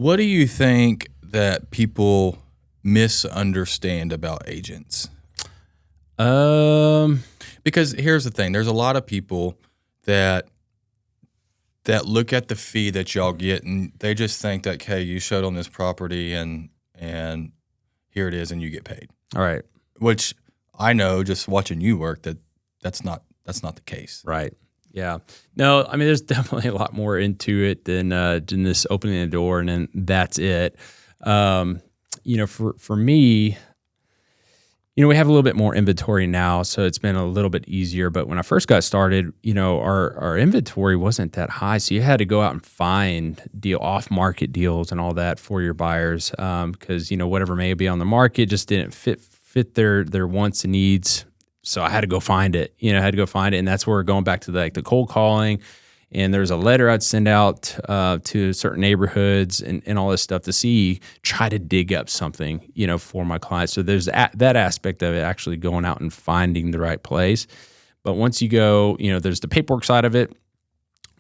What do you think that people misunderstand about agents? Um, Because here's the thing, there's a lot of people that look at the fee that y'all get and they just think that, hey, you showed on this property and here it is and you get paid. all right. Which I know just watching you work that's not the case. Right. Yeah. No, I mean, there's definitely a lot more into it than this opening the door and then that's it. For me, we have a little bit more inventory now, so it's been a little bit easier. But when I first got started, our inventory wasn't that high, so you had to go out and find off-market deals and all that for your buyers, because whatever may be on the market just didn't fit their wants and needs. So I had to go find it. And that's where we're going back to the cold calling. And there's a letter I'd send out to certain neighborhoods and all this stuff to try to dig up something, for my clients. So there's that aspect of it, actually going out and finding the right place. But once you go, there's the paperwork side of it.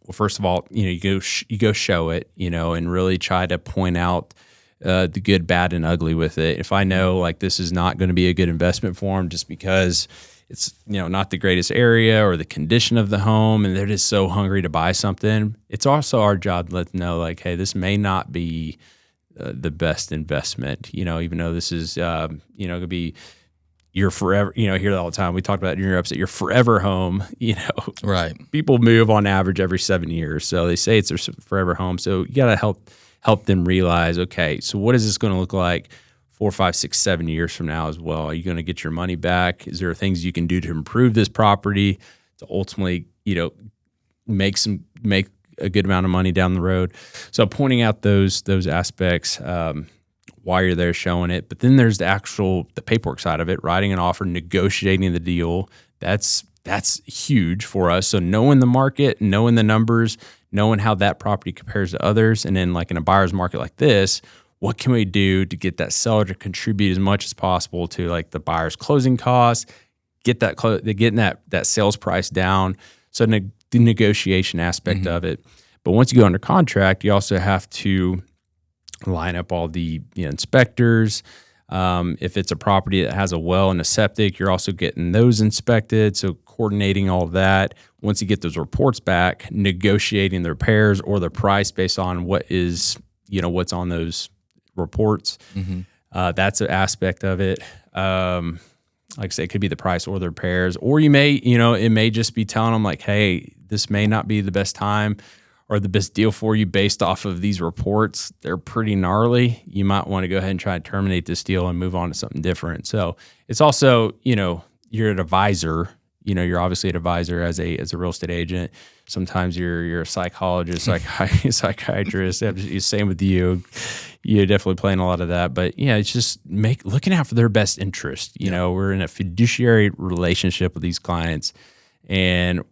Well, first of all, you go show it, and really try to point out the good, bad, and ugly with it. If I know this is not going to be a good investment for them just because it's not the greatest area or the condition of the home and they're just so hungry to buy something, it's also our job to let them know hey, this may not be the best investment, even though this is going to be your forever, hear that all the time. We talked about it in your episode, your forever home, Right. People move on average every 7 years. So they say it's their forever home. So you got to help them realize, okay, so what is this going to look like 4, 5, 6, 7 years from now as well? Are you going to get your money back? Is there things you can do to improve this property to ultimately, make a good amount of money down the road? So pointing out those aspects while you're there showing it. But then there's the paperwork side of it, writing an offer, negotiating the deal. That's huge for us. So knowing the market, knowing the numbers, knowing how that property compares to others, and then in a buyer's market like this, what can we do to get that seller to contribute as much as possible to the buyer's closing costs, getting that sales price down. So the negotiation aspect of it. But once you go under contract, you also have to line up all the inspectors. If it's a property that has a well and a septic, you're also getting those inspected. So coordinating all of that. Once you get those reports back, negotiating the repairs or the price based on what's on those reports. That's an aspect of it. Like I say, it could be the price or the repairs, or you may, it may just be telling them hey, this may not be the best time or the best deal for you based off of these reports. They're pretty gnarly. You might want to go ahead and try to terminate this deal and move on to something different. So it's also, you're an advisor. You're obviously an advisor as a real estate agent. Sometimes you're a psychologist, psychiatrist. Same with you. You're definitely playing a lot of that. But yeah, it's just looking out for their best interest. We're in a fiduciary relationship with these clients, and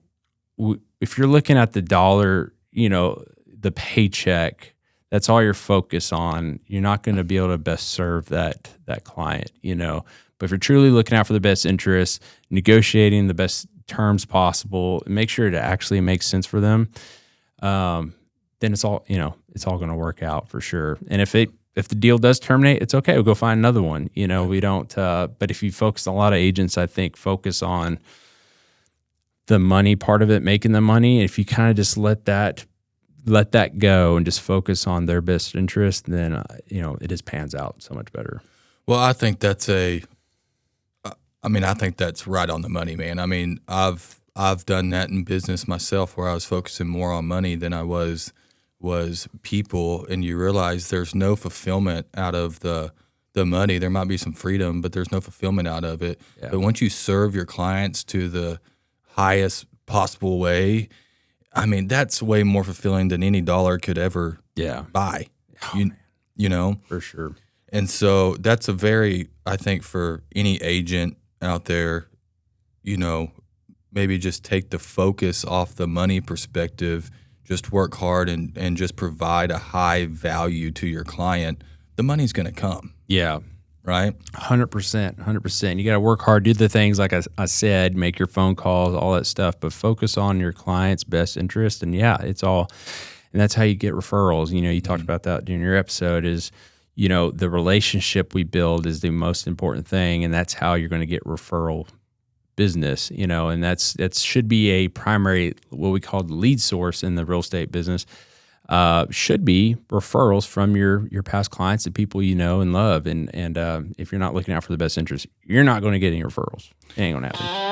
if you're looking at the dollar, the paycheck, that's all you're focused on, you're not going to be able to best serve that client. But if you're truly looking out for the best interests, negotiating the best terms possible, and make sure it actually makes sense for them, then it's all going to work out for sure. And if the deal does terminate, it's okay. We'll go find another one. We don't. But if you focus, a lot of agents, I think, focus on the money part of it, making the money. If you kind of just let that go and just focus on their best interest, then it just pans out so much better. Well, I think that's I think that's right on the money, man. I mean, I've done that in business myself, where I was focusing more on money than I was people, and you realize there's no fulfillment out of the money. There might be some freedom, but there's no fulfillment out of it. Yeah. But once you serve your clients to the highest possible way, I mean, that's way more fulfilling than any dollar could ever buy. Oh, for sure. And so that's I think for any agent out there, maybe just take the focus off the money perspective, just work hard and just provide a high value to your client. The money's going to come. Yeah. Right? 100%. You got to work hard, do the things like I said, make your phone calls, all that stuff, but focus on your client's best interest. And yeah, it's all And that's how you get referrals. You talked about that during your episode is, the relationship we build is the most important thing. And that's how you're going to get referral business, and that should be a primary, what we call the lead source in the real estate business, should be referrals from your past clients, the people you know and love. And if you're not looking out for the best interest, you're not going to get any referrals. It ain't going to happen.